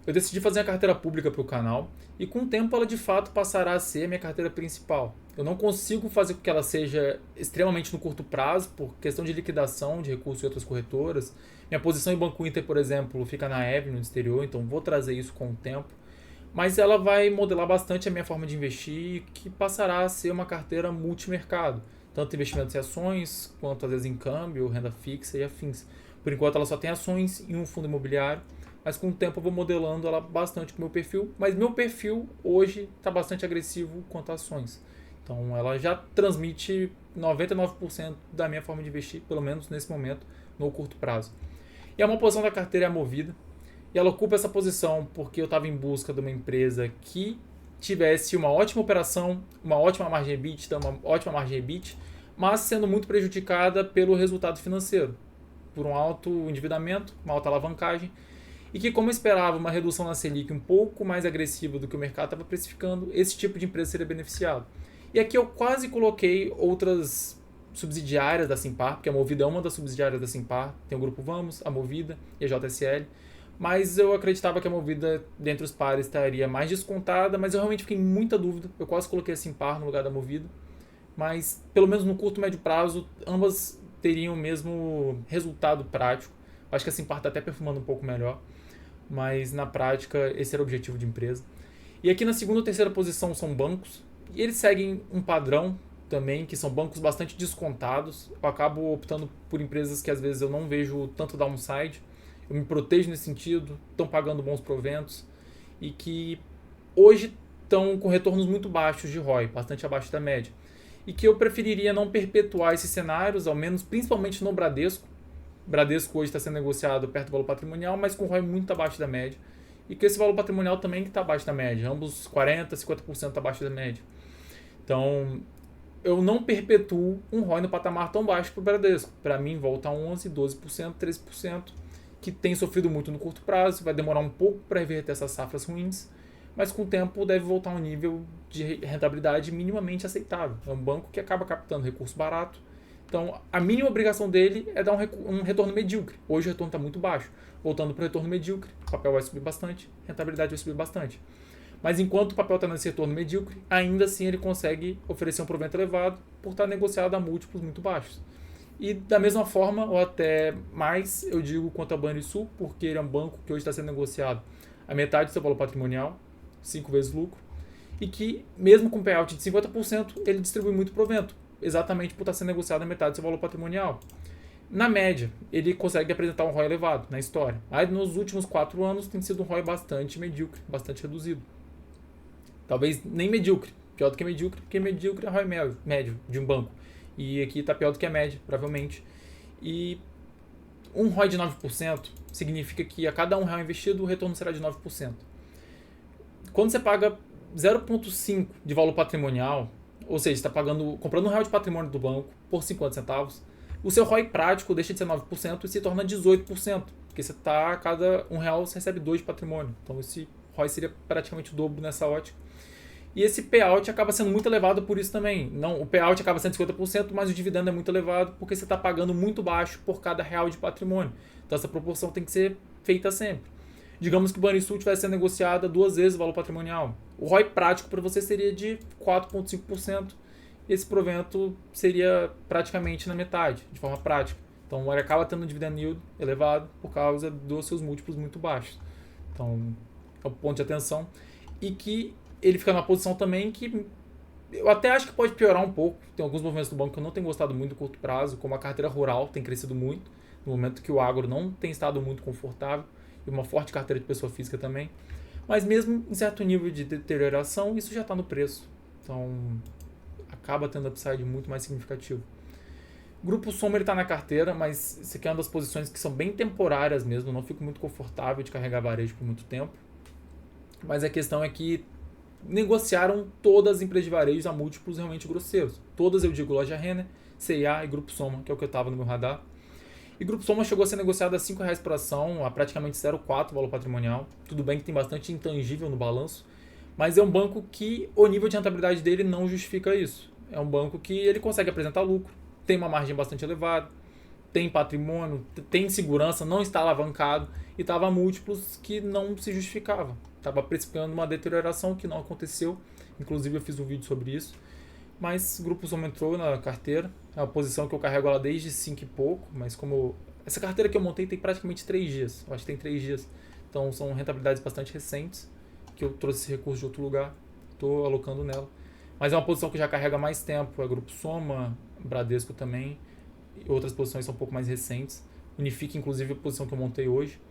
eu decidi fazer a carteira pública para o canal e com o tempo ela de fato passará a ser a minha carteira principal. Eu não consigo fazer com que ela seja extremamente no curto prazo, por questão de liquidação de recursos de outras corretoras. Minha posição em Banco Inter, por exemplo, fica na Avenue, no exterior, então vou trazer isso com o tempo. Mas ela vai modelar bastante a minha forma de investir, que passará a ser uma carteira multimercado. Tanto investimentos em ações, quanto às vezes em câmbio, renda fixa e afins. Por enquanto ela só tem ações e um fundo imobiliário, mas com o tempo eu vou modelando ela bastante com o meu perfil. Mas meu perfil hoje está bastante agressivo quanto a ações. Então ela já transmite 99% da minha forma de investir, pelo menos nesse momento, no curto prazo. E a uma posição da carteira é a Movida. E ela ocupa essa posição porque eu estava em busca de uma empresa que tivesse uma ótima operação, uma ótima margem EBITDA, uma ótima margem EBIT, mas sendo muito prejudicada pelo resultado financeiro, por um alto endividamento, uma alta alavancagem, e que, como eu esperava uma redução na Selic um pouco mais agressiva do que o mercado estava precificando, esse tipo de empresa seria beneficiado. E aqui eu quase coloquei outras subsidiárias da Simpar, porque a Movida é uma das subsidiárias da Simpar, tem o Grupo Vamos, a Movida e a JSL, mas eu acreditava que a Movida, dentre os pares, estaria mais descontada, mas eu realmente fiquei em muita dúvida. Eu quase coloquei a Simpar no lugar da Movida, mas pelo menos no curto e médio prazo, ambas teriam o mesmo resultado prático. Acho que a Simpar está até perfumando um pouco melhor, mas na prática esse era o objetivo de empresa. E aqui na segunda ou terceira posição são bancos, e eles seguem um padrão também, que são bancos bastante descontados. Eu acabo optando por empresas que às vezes eu não vejo tanto downside, eu me protejo nesse sentido, estão pagando bons proventos e que hoje estão com retornos muito baixos de ROI, bastante abaixo da média. E que eu preferiria não perpetuar esses cenários, ao menos principalmente no Bradesco. O Bradesco hoje está sendo negociado perto do valor patrimonial, mas com ROI muito abaixo da média. E que esse valor patrimonial também está abaixo da média, ambos 40%, 50% abaixo da média. Então, eu não perpetuo um ROI no patamar tão baixo para o Bradesco. Para mim, volta a 11%, 12%, 13%, que tem sofrido muito no curto prazo, vai demorar um pouco para reverter essas safras ruins, mas com o tempo deve voltar a um nível de rentabilidade minimamente aceitável. É um banco que acaba captando recurso barato, então a mínima obrigação dele é dar um retorno medíocre. Hoje o retorno está muito baixo. Voltando para o retorno medíocre, o papel vai subir bastante, a rentabilidade vai subir bastante. Mas enquanto o papel está nesse retorno medíocre, ainda assim ele consegue oferecer um provento elevado por estar negociado a múltiplos muito baixos. E da mesma forma, ou até mais, eu digo quanto ao Banrisul, porque ele é um banco que hoje está sendo negociado a metade do seu valor patrimonial, 5 vezes lucro, e que, mesmo com payout de 50%, ele distribui muito provento, exatamente por estar sendo negociado a metade do seu valor patrimonial. Na média, ele consegue apresentar um ROI elevado na história, mas nos últimos 4 anos tem sido um ROI bastante medíocre, bastante reduzido. Talvez nem medíocre, pior do que medíocre, porque medíocre é ROI médio de um banco. E aqui está pior do que a média, provavelmente. E um ROI de 9% significa que a cada R$1 investido, o retorno será de 9%. Quando você paga 0,5 de valor patrimonial, ou seja, está comprando R$1 de patrimônio do banco por 50 centavos, o seu ROI prático deixa de ser 9% e se torna 18%, porque você a cada R$1 você recebe 2 de patrimônio. Então esse ROI seria praticamente o dobro nessa ótica. E esse payout acaba sendo muito elevado por isso também. Não, o payout acaba sendo 50%, mas o dividendo é muito elevado porque você está pagando muito baixo por cada real de patrimônio. Então essa proporção tem que ser feita sempre. Digamos que o Banrisul tivesse sendo negociada 2 vezes o valor patrimonial. O ROI prático para você seria de 4,5%. Esse provento seria praticamente na metade, de forma prática. Então ele acaba tendo um dividend yield elevado por causa dos seus múltiplos muito baixos. Então é um ponto de atenção. E que ele fica numa posição também que eu até acho que pode piorar um pouco. Tem alguns movimentos do banco que eu não tenho gostado muito no curto prazo, como a carteira rural tem crescido muito, no momento que o agro não tem estado muito confortável, e uma forte carteira de pessoa física também. Mas mesmo em certo nível de deterioração, isso já está no preço. Então acaba tendo upside muito mais significativo. Grupo Soma está na carteira, mas isso aqui é uma das posições que são bem temporárias mesmo. Eu não fico muito confortável de carregar varejo por muito tempo. Mas a questão é que negociaram todas as empresas de varejo a múltiplos realmente grosseiros. Todas, eu digo, Loja Renner, C&A e Grupo Soma, que é o que eu estava no meu radar. E Grupo Soma chegou a ser negociado a R$5 por ação, a praticamente 0,4 valor patrimonial. Tudo bem que tem bastante intangível no balanço, mas é um banco que o nível de rentabilidade dele não justifica isso. É um banco que ele consegue apresentar lucro, tem uma margem bastante elevada, tem patrimônio, tem segurança, não está alavancado e estava a múltiplos que não se justificava. Estava precificando uma deterioração que não aconteceu. Inclusive eu fiz um vídeo sobre isso. Mas o Grupo Soma entrou na carteira. É uma posição que eu carrego ela desde 5 e pouco. Mas como essa carteira que eu montei tem praticamente 3 dias. Eu acho que tem 3 dias. Então são rentabilidades bastante recentes. Que eu trouxe esse recurso de outro lugar. Estou alocando nela. Mas é uma posição que já carrega mais tempo. É Grupo Soma, Bradesco também. E outras posições são um pouco mais recentes. Unifique, inclusive, a posição que eu montei hoje.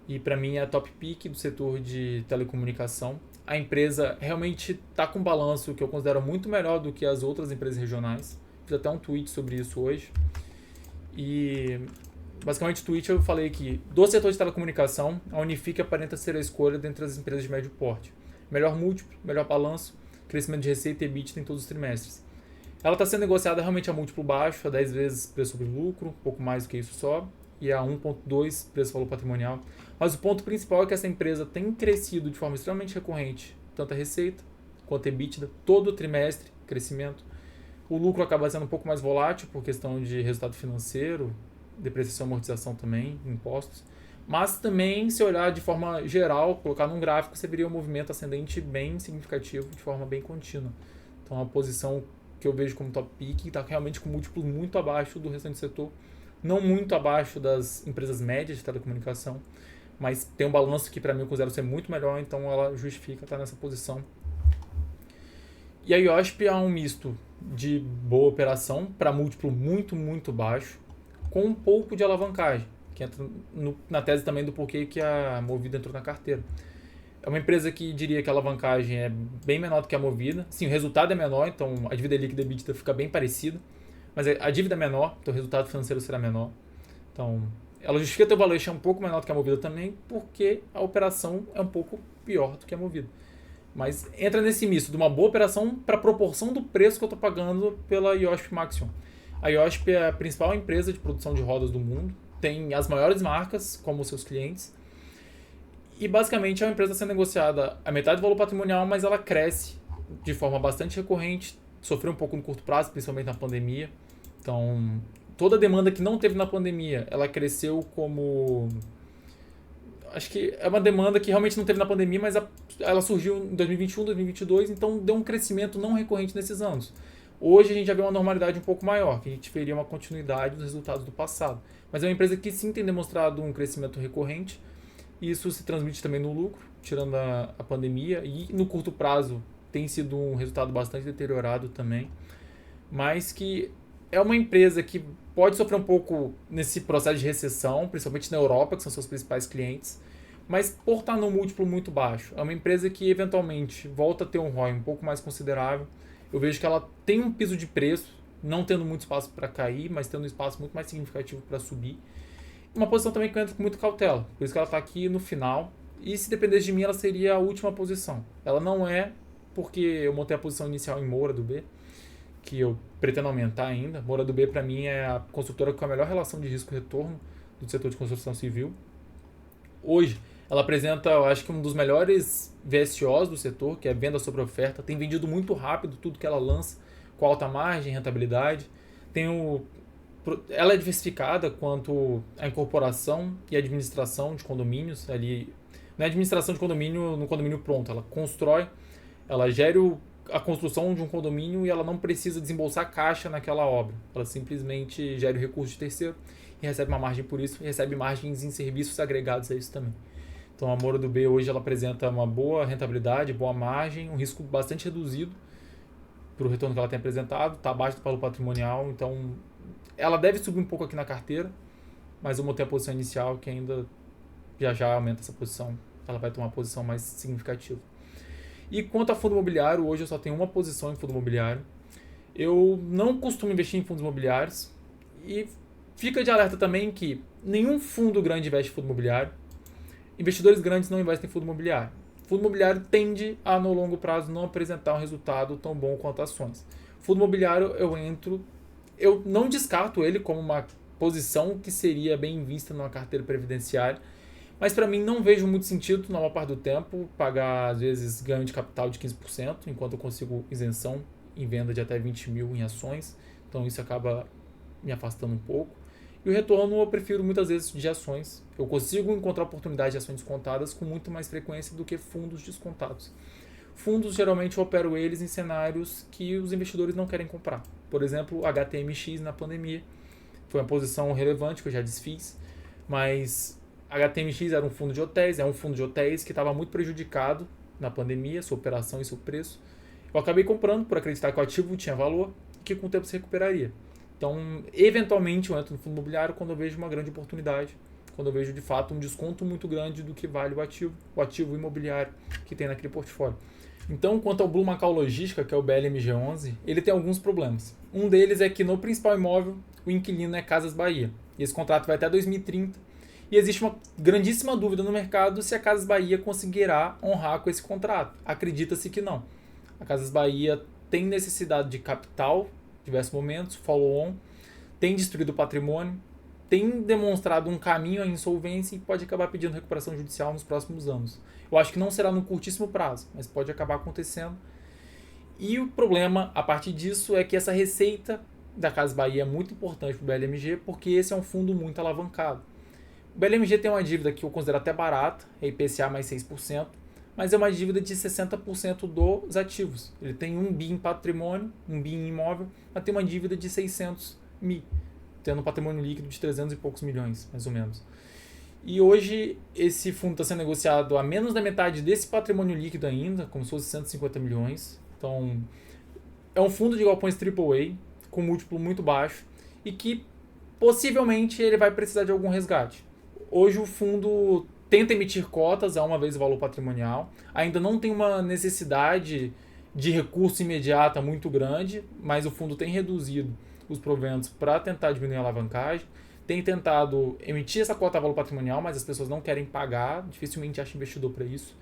E para mim é a top pick do setor de telecomunicação. A empresa realmente está com um balanço que eu considero muito melhor do que as outras empresas regionais. Fiz até um tweet sobre isso hoje. E basicamente no tweet eu falei que do setor de telecomunicação, a Unifique aparenta ser a escolha dentre as empresas de médio porte. Melhor múltiplo, melhor balanço, crescimento de receita e EBITDA em todos os trimestres. Ela está sendo negociada realmente a múltiplo baixo, a 10 vezes preço sobre lucro, um pouco mais do que isso só, e a 1,2 preço-valor patrimonial. Mas o ponto principal é que essa empresa tem crescido de forma extremamente recorrente, tanto a receita quanto a EBITDA, todo trimestre, crescimento. O lucro acaba sendo um pouco mais volátil por questão de resultado financeiro, depreciação e amortização também, impostos. Mas também, se olhar de forma geral, colocar num gráfico, você veria um movimento ascendente bem significativo, de forma bem contínua. Então, a posição que eu vejo como top pick está realmente com múltiplos muito abaixo do restante do setor, não muito abaixo das empresas médias de telecomunicação, mas tem um balanço que para mim eu considero ser muito melhor, então ela justifica estar nessa posição. E a IOSP é um misto de boa operação para múltiplo muito, muito baixo, com um pouco de alavancagem, que entra na tese também do porquê que a Movida entrou na carteira. É uma empresa que diria que a alavancagem é bem menor do que a Movida. Sim, o resultado é menor, então a dívida líquida e EBITDA fica bem parecida, mas a dívida é menor, então o resultado financeiro será menor. Então, ela justifica ter o valuation um pouco menor do que a Movida também, porque a operação é um pouco pior do que a Movida. Mas entra nesse misto de uma boa operação para a proporção do preço que eu estou pagando pela IOSP Maxion. A IOSP é a principal empresa de produção de rodas do mundo, tem as maiores marcas como seus clientes, e basicamente é uma empresa sendo negociada a metade do valor patrimonial, mas ela cresce de forma bastante recorrente, sofreu um pouco no curto prazo, principalmente na pandemia. Então, toda a demanda que não teve na pandemia, ela cresceu como... Acho que é uma demanda que realmente não teve na pandemia, mas ela surgiu em 2021, 2022, então deu um crescimento não recorrente nesses anos. Hoje a gente já vê uma normalidade um pouco maior, que a gente veria uma continuidade dos resultados do passado. Mas é uma empresa que sim tem demonstrado um crescimento recorrente, e isso se transmite também no lucro, tirando a pandemia, e no curto prazo tem sido um resultado bastante deteriorado também, mas que é uma empresa que pode sofrer um pouco nesse processo de recessão, principalmente na Europa, que são seus principais clientes, mas por estar num múltiplo muito baixo. É uma empresa que eventualmente volta a ter um ROI um pouco mais considerável. Eu vejo que ela tem um piso de preço, não tendo muito espaço para cair, mas tendo um espaço muito mais significativo para subir. Uma posição também que eu entro com muita cautela, por isso que ela está aqui no final. E se dependesse de mim, ela seria a última posição. Ela não é, porque eu montei a posição inicial em Moura do B, que eu pretendo aumentar ainda. Moura do B, para mim, é a construtora com a melhor relação de risco-retorno do setor de construção civil. Hoje, ela apresenta, eu acho que um dos melhores VSOs do setor, que é venda sobre oferta. Tem vendido muito rápido tudo que ela lança, com alta margem, rentabilidade. Ela é diversificada quanto à incorporação e administração de condomínios. Ali, não é administração de condomínio no condomínio pronto, ela constrói, ela gera a construção de um condomínio e ela não precisa desembolsar caixa naquela obra. Ela simplesmente gera o recurso de terceiro e recebe uma margem por isso, e recebe margens em serviços agregados a isso também. Então a Moura do B hoje ela apresenta uma boa rentabilidade, boa margem, um risco bastante reduzido para o retorno que ela tem apresentado, está abaixo do valor patrimonial, então ela deve subir um pouco aqui na carteira, mas eu montei a posição inicial que ainda já aumenta essa posição, ela vai tomar uma posição mais significativa. E quanto a fundo imobiliário, hoje eu só tenho uma posição em fundo imobiliário. Eu não costumo investir em fundos imobiliários e fica de alerta também que nenhum fundo grande investe em fundo imobiliário. Investidores grandes não investem em fundo imobiliário. Fundo imobiliário tende a, no longo prazo, não apresentar um resultado tão bom quanto ações. Fundo imobiliário eu não descarto ele como uma posição que seria bem vista numa carteira previdenciária, mas para mim não vejo muito sentido, na maior parte do tempo, pagar às vezes ganho de capital de 15%, enquanto eu consigo isenção em venda de até 20 mil em ações, então isso acaba me afastando um pouco. E o retorno eu prefiro muitas vezes de ações. Eu consigo encontrar oportunidades de ações descontadas com muito mais frequência do que fundos descontados. Fundos, geralmente, eu opero eles em cenários que os investidores não querem comprar. Por exemplo, HTMX na pandemia. Foi uma posição relevante que eu já desfiz, mas HTMX era um fundo de hotéis, é um fundo de hotéis que estava muito prejudicado na pandemia, sua operação e seu preço. Eu acabei comprando por acreditar que o ativo tinha valor e que com o tempo se recuperaria. Então, eventualmente, eu entro no fundo imobiliário quando eu vejo uma grande oportunidade, quando eu vejo, de fato, um desconto muito grande do que vale o ativo imobiliário que tem naquele portfólio. Então, quanto ao Blue Macau Logística, que é o BLMG11, ele tem alguns problemas. Um deles é que no principal imóvel, o inquilino é Casas Bahia. E esse contrato vai até 2030. E existe uma grandíssima dúvida no mercado se a Casas Bahia conseguirá honrar com esse contrato. Acredita-se que não. A Casas Bahia tem necessidade de capital, em diversos momentos, follow-on, tem destruído o patrimônio, tem demonstrado um caminho à insolvência e pode acabar pedindo recuperação judicial nos próximos anos. Eu acho que não será no curtíssimo prazo, mas pode acabar acontecendo. E o problema, a partir disso, é que essa receita da Casas Bahia é muito importante para o BLMG, porque esse é um fundo muito alavancado. O BLMG tem uma dívida que eu considero até barata, é IPCA mais 6%, mas é uma dívida de 60% dos ativos. Ele tem 1 bi em patrimônio, 1 bi em imóvel, mas tem uma dívida de 600 mil, tendo um patrimônio líquido de 300 e poucos milhões, mais ou menos. E hoje esse fundo está sendo negociado a menos da metade desse patrimônio líquido ainda, como se fosse 150 milhões. Então, é um fundo de galpões AAA, com múltiplo muito baixo, e que possivelmente ele vai precisar de algum resgate. Hoje o fundo tenta emitir cotas a uma vez o valor patrimonial, ainda não tem uma necessidade de recurso imediata muito grande, mas o fundo tem reduzido os proventos para tentar diminuir a alavancagem, tem tentado emitir essa cota a valor patrimonial, mas as pessoas não querem pagar, dificilmente acha investidor para isso.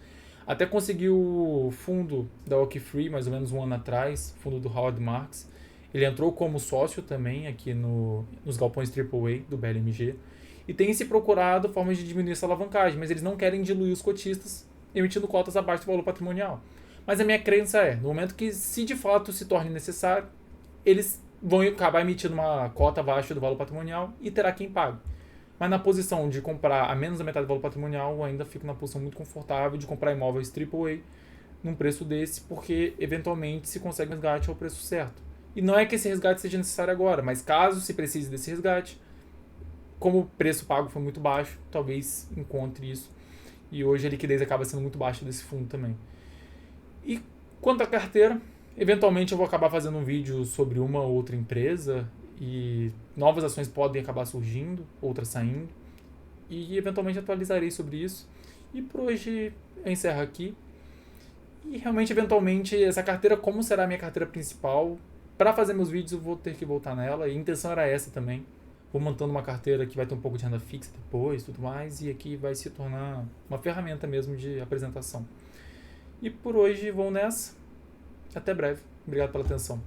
Até conseguiu o fundo da Oaktree, mais ou menos um ano atrás, fundo do Howard Marks. Ele entrou como sócio também aqui nos galpões AAA do BLMG. E tem se procurado formas de diminuir essa alavancagem, mas eles não querem diluir os cotistas, emitindo cotas abaixo do valor patrimonial. Mas a minha crença é, no momento que se de fato se torne necessário, eles vão acabar emitindo uma cota abaixo do valor patrimonial e terá quem pague. Mas na posição de comprar a menos da metade do valor patrimonial, eu ainda fico na posição muito confortável de comprar imóveis AAA num preço desse, porque eventualmente se consegue um resgate ao preço certo. E não é que esse resgate seja necessário agora, mas caso se precise desse resgate, como o preço pago foi muito baixo, talvez encontre isso. E hoje a liquidez acaba sendo muito baixa desse fundo também. E quanto à carteira, eventualmente eu vou acabar fazendo um vídeo sobre uma ou outra empresa e novas ações podem acabar surgindo, outras saindo. E eventualmente atualizarei sobre isso. E por hoje eu encerro aqui. E realmente, eventualmente, essa carteira, como será a minha carteira principal, para fazer meus vídeos eu vou ter que voltar nela. E a intenção era essa também. Vou montando uma carteira que vai ter um pouco de renda fixa depois, tudo mais, e aqui vai se tornar uma ferramenta mesmo de apresentação. E por hoje vou nessa. Até breve. Obrigado pela atenção.